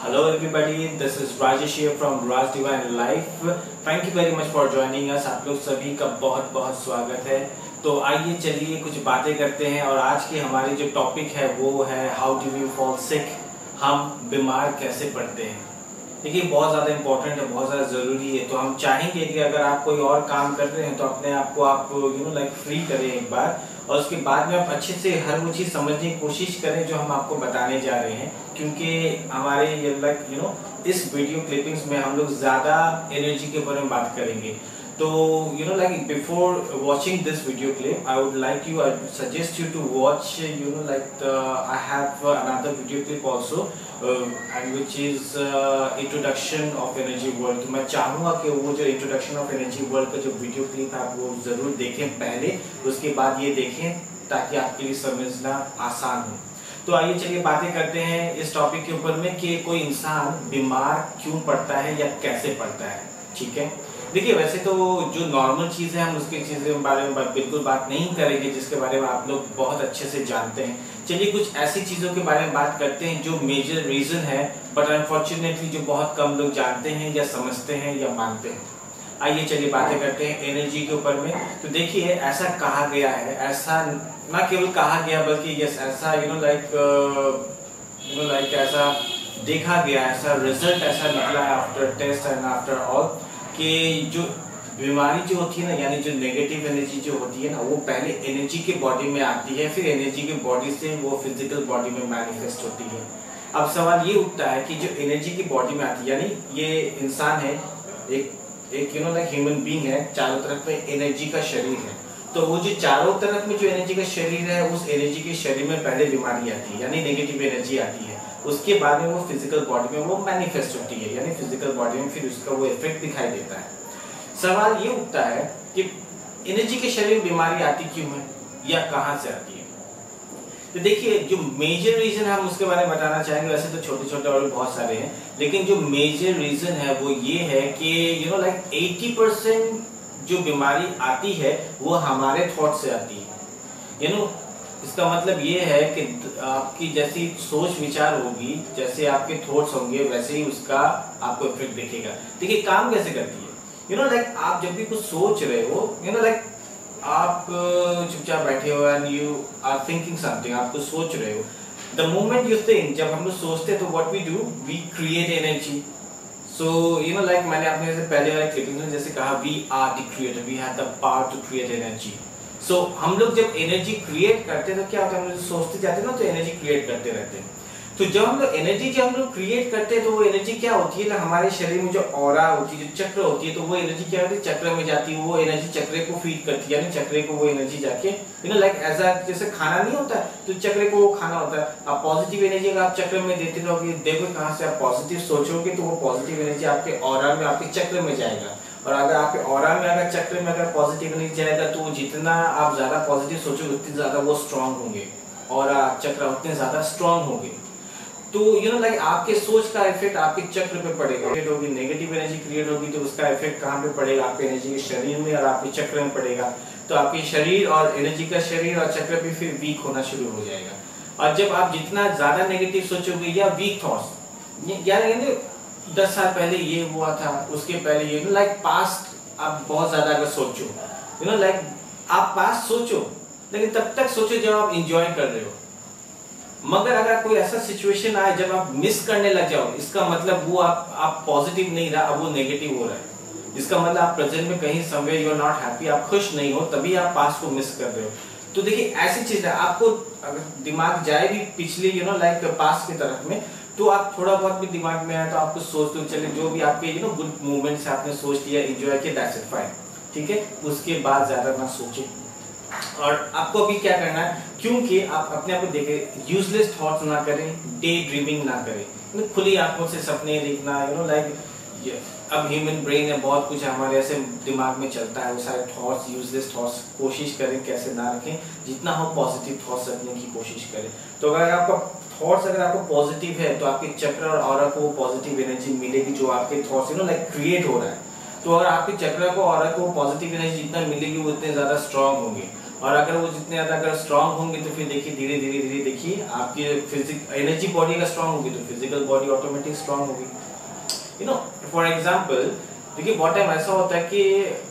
Hello everybody, this is Rajesh here from Raj Divine Life. Thank you very much for joining us. आप लोग सभी का बहुत बहुत स्वागत है। तो आइए चलिए कुछ बातें करते हैं और आज की हमारी जो टॉपिक है वो है how do we fall sick, हम बीमार कैसे पड़ते हैं। देखिए बहुत ज़्यादा इम्पोर्टेंट है, बहुत ज़्यादा ज़रूरी है। तो हम चाहेंगे कि अगर आप कोई और काम कर रहे हैं तो अपने आप को आप फ्री करें एक बार, और उसके बाद में आप अच्छे से हर वो चीज़ समझने की कोशिश करें जो हम आपको बताने जा रहे हैं। क्योंकि हमारे इस वीडियो क्लिपिंग्स में हम लोग ज़्यादा एनर्जी के बारे में बात करेंगे। तो before watching this video clip I suggest you to watch I have another video clip also and which is introduction of energy world। तो मैं चाहूँगा कि वो जो introduction of energy world का जो वीडियो क्लिप है आप वो ज़रूर देखें पहले, उसके बाद ये देखें ताकि आपके लिए समझना आसान हो। तो आइए चलिए बातें करते हैं इस टॉपिक के ऊपर में कि कोई इंसान बीमार क्यों पड़ता है या कैसे पड़ता है। ठीक है, देखिए वैसे तो जो नॉर्मल चीज़ है हम उसकी चीज़ के बारे में बिल्कुल बात नहीं करेंगे जिसके बारे में आप लोग बहुत अच्छे से जानते हैं। चलिए कुछ ऐसी चीज़ों के बारे में बात करते हैं जो मेजर रीज़न है बट अनफॉर्चुनेटली जो बहुत कम लोग जानते हैं या समझते हैं या मानते हैं। आइए चलिए बातें करते हैं एनर्जी के ऊपर में। तो देखिए ऐसा कहा गया है, ऐसा ना केवल कहा गया बल्कि यस ऐसा ऐसा देखा गया, ऐसा रिजल्ट ऐसा निकला है after test and after all कि जो बीमारी जो होती है ना, यानी जो नेगेटिव एनर्जी जो होती है ना, वो पहले एनर्जी के बॉडी में आती है, फिर एनर्जी के बॉडी से वो फिजिकल बॉडी में मैनिफेस्ट होती है। अब सवाल ये उठता है कि जो एनर्जी की बॉडी में आती है, यानी ये इंसान है, एक ह्यूमन बीइंग है, चारों तरफ में एनर्जी का शरीर है। तो वो जो चारों तरफ में जो एनर्जी का शरीर है, उस एनर्जी के शरीर में पहले बीमारी आती है, यानी नेगेटिव एनर्जी आती है। उसके बाद में वो फिजिकल बॉडी में वो मैनिफेस्ट होती है, यानी फिजिकल बॉडी में फिर उसका वो इफेक्ट दिखाई देता है। सवाल ये उठता है कि एनर्जी के शरीर में बीमारी आती क्यों है या कहां से आती है। तो देखिए जो मेजर रीजन है हम उसके बारे में बताना चाहेंगे। वैसे तो छोटे छोटे और बहुत सारे हैं, लेकिन जो मेजर रीजन है वो ये है कि 80% जो बीमारी आती है वो हमारे थॉट से आती है। इसका मतलब ये है कि आपकी जैसी सोच विचार होगी, जैसे आपके थॉट्स होंगे, वैसे ही उसका आपको इफेक्ट दिखेगा। देखिए काम कैसे करती है, आप जब भी कुछ सोच रहे हो, आप चुपचाप बैठे हो and you are thinking something, आप कुछ सोच रहे हो। द मोमेंट यू थिंक, जब हम लोग सोचते हैं तो what we do, we create energy. So मैंने आपने जैसे पहले वाले क्लिपिंग में जैसे कहा, we are the creator, we have the power to create energy. So हम लोग जब एनर्जी क्रिएट करते हैं तो क्या होता है, हम लोग सोचते जाते हैं ना, तो एनर्जी क्रिएट करते रहते हैं। तो जब हम लोग एनर्जी क्रिएट करते हैं तो वो एनर्जी क्या होती है ना, हमारे शरीर में जो ऑरा होती है, जो चक्र होती है, तो वो एनर्जी क्या होती है, चक्र में जाती है। वो एनर्जी चक्र को फीड करती है, यानी चक्र को वो एनर्जी जाके जैसे खाना नहीं होता है तो चक्र को वो खाना होता है। आप पॉजिटिव एनर्जी अगर आप चक्र में देते रहोगे, देखो कहाँ से आप पॉजिटिव सोचोगे तो वो पॉजिटिव एनर्जी आपके ऑरा में, आपके चक्र में जाएगा। और अगर आपके ऑरा में, अगर चक्र में अगर पॉजिटिव एनर्जी जाएगा तो जितना आप ज्यादा पॉजिटिव सोचोगे उतनी ज्यादा वो स्ट्रांग होंगे, ऑरा चक्र उतने ज्यादा स्ट्रांग होंगे। तो आपके सोच का इफेक्ट आपके चक्र पे पड़ेगा। होगी नेगेटिव एनर्जी क्रिएट होगी तो उसका इफेक्ट कहाँ पे पड़ेगा, आपके एनर्जी के शरीर में और आपके चक्र में पड़ेगा। तो आपके शरीर और एनर्जी का शरीर और चक्र भी फिर वीक होना शुरू हो जाएगा। और जब आप जितना ज्यादा नेगेटिव सोचोगे या वीक थॉट्स, क्या 10 साल पहले ये हुआ था, उसके पहले ये पास्ट आप बहुत ज्यादा अगर सोचो, आप पास्ट सोचो, लेकिन तब तक सोचो जब आप इंजॉय कर रहे हो। मगर अगर कोई ऐसा सिचुएशन आए जब आप मिस करने लग जाओ, इसका मतलब वो आप पॉजिटिव नहीं रहा, अब वो नेगेटिव हो रहा है। इसका मतलब आप प्रेजेंट में कहीं somewhere you are not happy, आप खुश नहीं हो, तभी आप पास्ट को मिस कर रहे हो। तो देखिए ऐसी चीज है, आपको अगर दिमाग जाए भी पिछले पास्ट की तरफ में, तो आप थोड़ा बहुत भी दिमाग में आए तो आपको सोचते चले, जो भी आपके गुड मूवमेंट्स आपने सोच लिया, एंजॉय किया, दैट्स इट फाइन, ठीक है। उसके बाद ज्यादा ना सोचें। और आपको अभी क्या करना है, क्योंकि आप अपने आप को देखें, यूजलेस थॉट्स ना करें, डे ड्रीमिंग ना करें, खुली आंखों से सपने देखना। अब ह्यूमन ब्रेन है, बहुत कुछ हमारे ऐसे दिमाग में चलता है, वो सारे थॉट्स, यूजलेस थॉट्स कोशिश करें कैसे ना रखें, जितना हो पॉजिटिव थॉट्स रखने की कोशिश करें। तो अगर आपका थॉट्स अगर आपको पॉजिटिव है तो आपके चक्र और ऑरा को वो पॉजिटिव एनर्जी मिलेगी जो आपके थॉट्स क्रिएट हो रहा है। तो अगर आपके चक्र को, ऑरा को पॉजिटिव एनर्जी जितना मिलेगी वो उतने ज्यादा स्ट्रांग होंगे। और अगर वो जितने ज्यादा अगर स्ट्रांग होंगे तो फिर देखिए धीरे धीरे धीरे देखिए आपकी एनर्जी बॉडी अगर स्ट्रांग होगी तो फिजिकल बॉडी ऑटोमेटिक स्ट्रांग होगी। यू नो फॉर एग्जांपल देखिए बहुत टाइम ऐसा होता है कि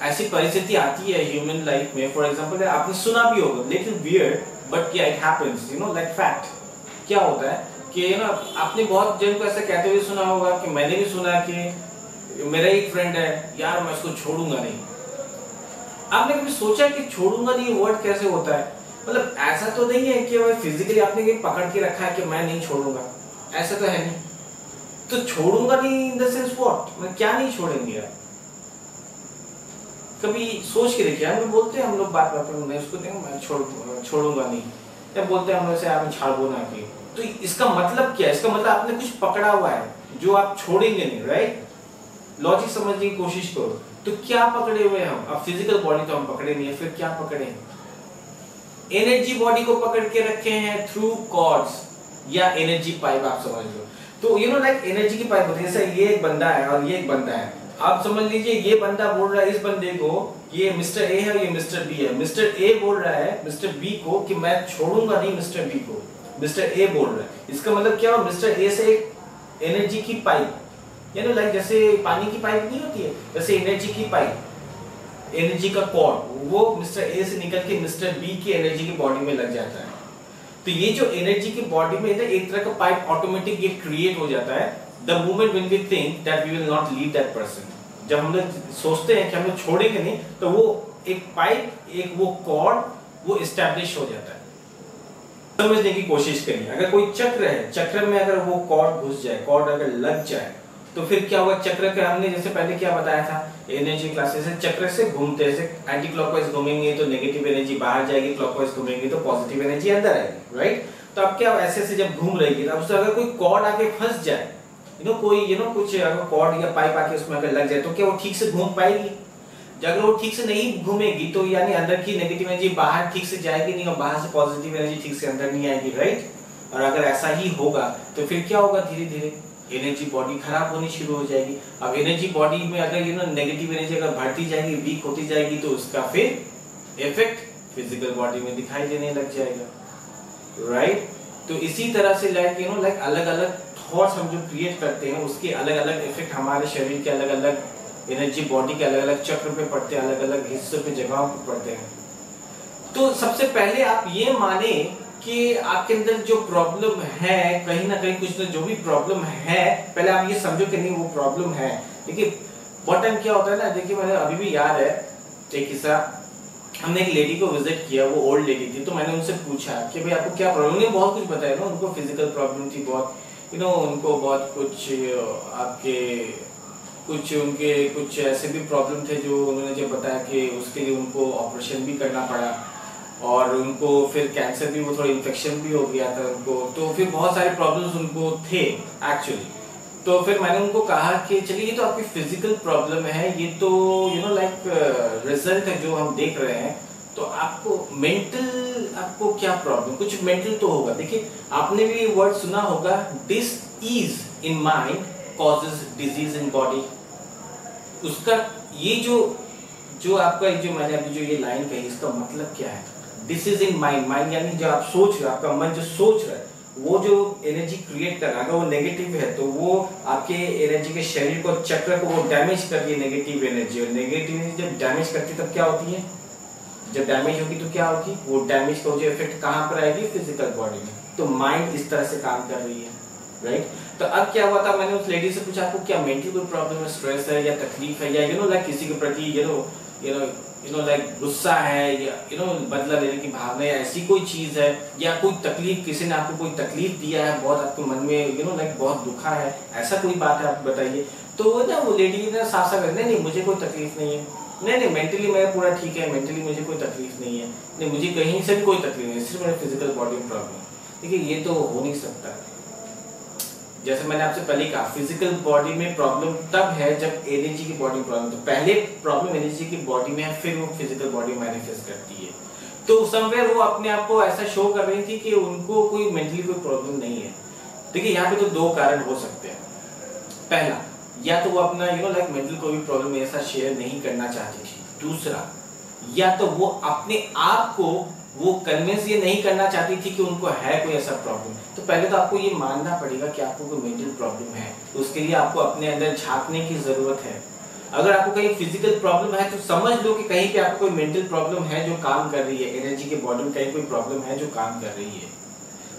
ऐसी परिस्थिति आती है ह्यूमन लाइफ में, फॉर एग्जांपल आपने सुना भी होगा, लिटिल वियर्ड बट या it happens, you know like fact. क्या होता है कि ना आपने बहुत जन को ऐसा कहते हुए सुना होगा कि मैंने भी सुना कि मेरा एक फ्रेंड है यार मैं उसको छोड़ूंगा नहीं। आपने कभी सोचा कि छोड़ूंगा नहीं वर्ड कैसे होता है? मतलब ऐसा तो नहीं है कि फिजिकली आपने कहीं पकड़ के रखा है कि मैं नहीं छोड़ूंगा, ऐसा तो है नहीं। तो छोड़ूंगा नहीं इन द सेंस व्हाट, मैं क्या नहीं छोड़ेंगे आप? कभी सोच के देखिए, हम बोलते हैं हम लोग बात करते हैं उसको मैं छोड़ूंगा नहीं, या बोलते हैं हम लोग से आप छाड़ो ना की। तो इसका मतलब क्या है? इसका मतलब आपने कुछ पकड़ा हुआ है जो आप छोड़ेंगे नहीं, राइट? लॉजिक समझने की कोशिश करो। तो क्या पकड़े हुए हम? अब फिजिकल बॉडी तो हम पकड़े नहीं है, फिर क्या पकड़े हैं? एनर्जी बॉडी को पकड़ के रखे हैं थ्रू कॉर्ड्स या एनर्जी पाइप, आप समझ लो। तो यू नो लाइक एनर्जी की पाइप होती है, जैसे ये एक बंदा है और ये एक बंदा है। आप समझ लीजिए ये बंदा बोल रहा है इस बंदे को, ये मिस्टर ए है, ये मिस्टर बी है। मिस्टर ए बोल रहा है मिस्टर बी को कि मैं छोड़ूंगा नहीं मिस्टर बी को, मिस्टर ए बोल रहा है। इसका मतलब क्या हुआ? मिस्टर ए से एक एनर्जी की पाइप, यानी लाइक जैसे पानी की पाइप नहीं होती है, जैसे एनर्जी की पाइप, एनर्जी का कॉर्ड, वो मिस्टर ए से निकल के मिस्टर बी की एनर्जी की बॉडी में लग जाता है। तो ये जो एनर्जी की बॉडी में एक तरह का पाइप ऑटोमेटिक ये क्रिएट हो जाता है the moment when we think that we will not leave that person. जब हम लोग सोचते हैं कि हम लोग छोड़ेंगे नहीं, तो वो एक पाइप, एक वो कॉर्ड वो एस्टैब्लिश हो जाता है। समझने की कोशिश करिए, अगर कोई चक्र है, चक्र में अगर वो कॉर्ड घुस जाए, कॉर्ड अगर लग जाए, तो फिर क्या होगा? चक्र के हमने जैसे पहले क्या बताया था एनर्जी क्लासेस से, चक्र से घूमते से एंटी क्लॉकवाइज घूमेंगे तो नेगेटिव एनर्जी बाहर जाएगी, क्लॉकवाइज घूमेंगे तो पॉजिटिव एनर्जी अंदर आएगी, राइट? तो अब क्या ऐसे ऐसे जब घूम रहेगी, अब उससे अगर कोई कॉर्ड आके फंस जाए, कोई कुछ अगर कॉर्ड या पाइप आके उसमें अगर लग जाए, तो क्या वो ठीक से घूम पाएगी? अगर वो ठीक से नहीं घूमेगी तो यानी अंदर की नेगेटिव एनर्जी बाहर ठीक से जाएगी नहीं, और बाहर से पॉजिटिव एनर्जी ठीक से अंदर नहीं आएगी, राइट? और अगर ऐसा ही होगा तो फिर क्या होगा? धीरे धीरे एनर्जी बॉडी खराब होनी शुरू हो जाएगी। अब एनर्जी बॉडी में अगर नेगेटिव एनर्जी अगर बढ़ती जाएगी, वीक होती जाएगी, तो उसका फिर इफेक्ट फिजिकल बॉडी में दिखाई देने लग जाएगा, राइट? तो इसी तरह से लाइक अलग अलग थॉट्स हम जो क्रिएट करते हैं उसके अलग अलग इफेक्ट हमारे शरीर के अलग अलग एनर्जी बॉडी के अलग अलग चक्र पे पड़ते हैं, अलग अलग हिस्सों पे, जगहों पे पड़ते हैं। तो सबसे पहले आप ये माने कि आपके अंदर जो प्रॉब्लम है, कहीं ना कहीं कुछ ना जो भी प्रॉब्लम है, पहले आप ये समझो कि नहीं वो प्रॉब्लम है। देखिए बहुत टाइम क्या होता है ना, देखिए मैंने अभी भी याद है एक किस्सा, हमने एक लेडी को विजिट किया, वो ओल्ड लेडी थी। तो मैंने उनसे पूछा कि भाई आपको क्या प्रॉब्लम? उन्होंने बहुत कुछ बताया ना, उनको फिजिकल प्रॉब्लम थी बहुत, उनको बहुत कुछ आपके कुछ उनके कुछ ऐसे भी प्रॉब्लम थे जो उन्होंने जब बताया कि उसके लिए उनको ऑपरेशन भी करना पड़ा, और उनको फिर कैंसर भी, वो थोड़ा इन्फेक्शन भी हो गया था उनको, तो फिर बहुत सारे प्रॉब्लम्स उनको थे एक्चुअली। तो फिर मैंने उनको कहा कि चलिए ये तो आपकी फिजिकल प्रॉब्लम है, ये तो लाइक रिजल्ट है जो हम देख रहे हैं, तो आपको मेंटल, आपको क्या प्रॉब्लम? कुछ मेंटल तो होगा। देखिए आपने भी वर्ड सुना होगा, dis ease in mind causes disease in body. उसका ये जो आपका जो मैंने अभी जो ये लाइन कही, इसका मतलब क्या है? This is in mind, mind यानी जो आप सोच रहे हो, आपका मन जो सोच रहा है, वो जो एनर्जी क्रिएट कर रहा है, अगर वो नेगेटिव है तो वो आपके एनर्जी के शरीर को, चक्र को वो डैमेज कर रही है नेगेटिव एनर्जी। और नेगेटिव एनर्जी जब डैमेज करती है तब क्या होती है? जब डैमेज होगी तो क्या होगी? वो डैमेज का जो इफेक्ट कहाँ पर आएगी? फिजिकल बॉडी में। तो माइंड इस तरह से काम कर रही है, राइट? तो अब क्या हुआ था, मैंने उस लेडी से पूछा आपको क्या मेंटल कोई प्रॉब्लम है, स्ट्रेस है या तकलीफ है, या लाइक किसी के प्रति लाइक गुस्सा है, या बदला लेने की भावना, या ऐसी कोई चीज है, या कोई तकलीफ, किसी ने आपको कोई तकलीफ दिया है, बहुत आपके मन में लाइक बहुत दुखा है, ऐसा कोई बात है आप बताइए। तो वो लेडी ने साफ साफ नहीं मुझे कोई तकलीफ नहीं है, नहीं मेंटली मैं पूरा ठीक है, मेंटली मुझे कोई तकलीफ नहीं है, नहीं मुझे कहीं से भी कोई तकलीफ नहीं है, सिर्फ मेरे फिजिकल बॉडी में प्रॉब्लम है। देखिए ये तो हो नहीं सकता। जैसे मैंने आपसे पहले कहा, फिजिकल बॉडी में प्रॉब्लम तब है जब एनर्जी की बॉडी में प्रॉब्लम, तो पहले प्रॉब्लम एनर्जी की बॉडी में है, फिर वो फिजिकल बॉडी मैनिफेस्ट करती है। तो समवेयर वो अपने आप को ऐसा शो कर रही थी कि उनको कोई मेंटली कोई प्रॉब्लम नहीं है। देखिए यहाँ पे तो दो कारण हो सकते हैं। पहला, या तो वो अपना लाइक मेंटल कोई भी प्रॉब्लम मेरे साथ शेयर नहीं करना चाहती थी। दूसरा, या तो वो अपने आप को वो कन्विंस ये नहीं करना चाहती थी कि उनको है कोई ऐसा प्रॉब्लम। तो पहले तो आपको ये मानना पड़ेगा कि आपको कोई मेंटल प्रॉब्लम है, तो उसके लिए आपको अपने अंदर झांकने की जरूरत है। अगर आपको कहीं फिजिकल प्रॉब्लम है तो समझ लो कि कहीं पे आपको कोई मेंटल प्रॉब्लम है जो काम कर रही है, एनर्जी के बॉडी में कहीं कोई प्रॉब्लम है जो काम कर रही है,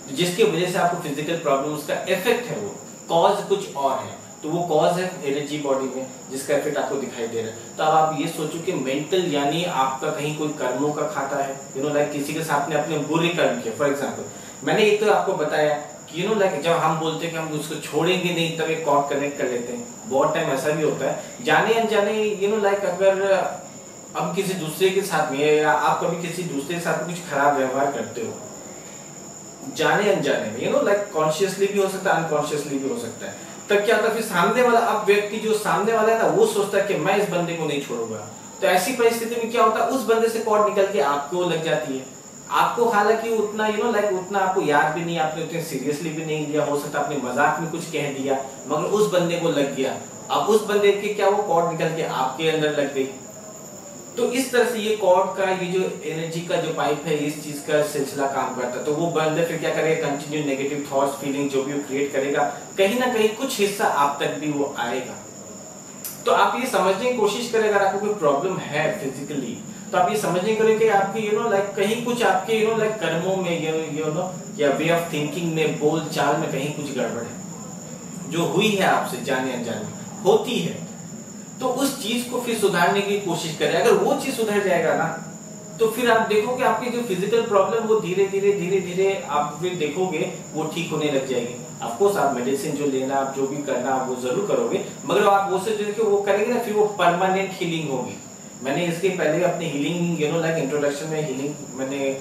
तो जिसकी वजह से आपको फिजिकल प्रॉब्लम, उसका इफेक्ट है, वो कॉज कुछ और है, तो वो कॉज है एनर्जी बॉडी में जिसका इफेक्ट आपको दिखाई दे रहा है। तो अब आप ये सोचो कि मेंटल यानी आपका कहीं कोई कर्मों का खाता है, लाइक किसी के साथ में अपने बुरे कर्म किए। फॉर एग्जांपल मैंने एक तो आपको बताया कि लाइक जब हम बोलते हैं कि हम उसको छोड़ेंगे नहीं तब एक कॉर्ड कनेक्ट कर लेते हैं। बहुत टाइम ऐसा भी होता है जाने अनजाने, लाइक अगर हम किसी दूसरे के साथ में या आप कभी किसी दूसरे के साथ कुछ खराब व्यवहार करते हो जाने अनजाने में, लाइक कॉन्शियसली भी हो सकता है, अनकॉन्शियसली भी हो सकता है, तब क्या होता है फिर सामने वाला, अब व्यक्ति जो सामने वाला है ना, वो सोचता है कि मैं इस बंदे को नहीं छोड़ूंगा। तो ऐसी परिस्थिति में क्या होता है, उस बंदे से कॉर्ड निकल के आपको लग जाती है। आपको हालांकि उतना लाइक उतना आपको याद भी नहीं, आपने उतने सीरियसली भी नहीं लिया, हो सकता है आपने मजाक में कुछ कह दिया, मगर उस बंदे को लग गया। अब उस बंदे के क्या वो कॉर्ड निकल के आपके अंदर लग गई। तो इस तरह से ये कॉर्ड का, ये जो एनर्जी का जो पाइप है, इस चीज का सिलसिला काम करता है। तो वो बंदे फिर क्या करेगा, कंटिन्यू नेगेटिव थॉट्स, फीलिंग जो भी वो क्रिएट करेगा, कहीं ना कहीं कुछ हिस्सा आप तक भी वो आएगा। तो आप ये समझने की कोशिश करें, अगर आपको कोई प्रॉब्लम है फिजिकली, तो आप ये समझने करें कि आपकी लाइक कहीं कुछ आपके लाइक कर्मों में या वे ऑफ थिंकिंग में, बोल चाल में कहीं कुछ गड़बड़ है जो हुई है आपसे जाने अनजाने होती है। तो उस चीज को फिर सुधारने की कोशिश करें। अगर वो चीज सुधर जाएगा ना, तो फिर आप देखोगे आपकी जो फिजिकल प्रॉब्लम वो धीरे धीरे आप फिर देखोगे वो ठीक होने लग जाएगी। ऑफकोर्स आप मेडिसिन जो लेना, आप जो भी करना, आप वो जरूर करोगे, मगर आप वो से जो वो करेंगे ना, फिर वो परमानेंट हीलिंग होगी। मैंने इसके पहले अपने हीलिंग लाइक इंट्रोडक्शन में हीलिंग, मैंने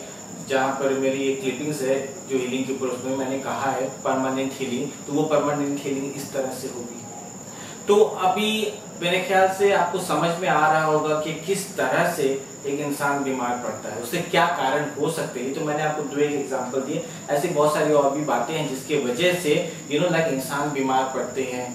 जहाँ पर मेरी एक क्लिपिंग्स है जो हीलिंग के ऊपर, उसमें मैंने कहा है परमानेंट हीलिंग। तो वो परमानेंट हीलिंग इस तरह से होगी। तो अभी मेरे ख्याल से आपको समझ में आ रहा होगा कि किस तरह से एक इंसान बीमार पड़ता है, उससे क्या कारण हो सकते हैं। तो मैंने आपको दो एक एग्जांपल दिए, ऐसी बहुत सारी और भी बातें हैं जिसके वजह से लाइक इंसान बीमार पड़ते हैं।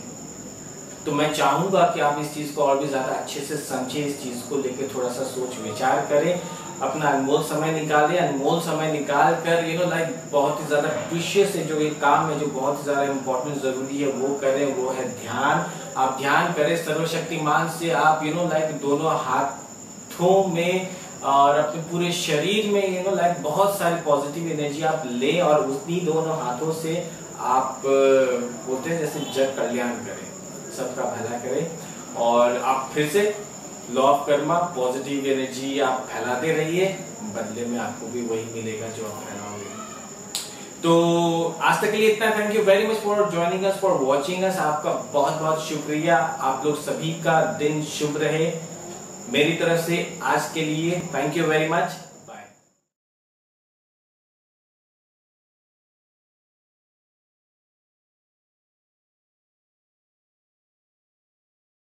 तो मैं चाहूंगा कि आप इस चीज को और भी ज्यादा अच्छे से समझें, इस चीज को लेकर थोड़ा सा सोच विचार करें, अपना अनमोल समय निकालें। अनमोल समय निकाल कर लाइक बहुत ही ज्यादा प्रीशियस है जो एक काम है जो बहुत ही ज्यादा इम्पोर्टेंट जरूरी है, वो करें, वो है ध्यान। आप ध्यान करें सर्वशक्तिमान से, आप लाइक दोनों हाथों में और अपने पूरे शरीर में लाइक बहुत सारी पॉजिटिव एनर्जी आप लें और उसी दोनों हाथों से आप बोलते हैं जैसे जग कल्याण करें, सबका भला करें। और आप फिर से law of Karma, positive energy आप फैलाते रहिए, बदले में आपको भी वही मिलेगा जो आप फैलाओगे। तो आज तक के लिए इतना। Thank you very much for joining us, for watching us. आपका बहुत बहुत शुक्रिया। आप लोग सभी का दिन शुभ रहे मेरी तरफ से आज के लिए। Thank you very much.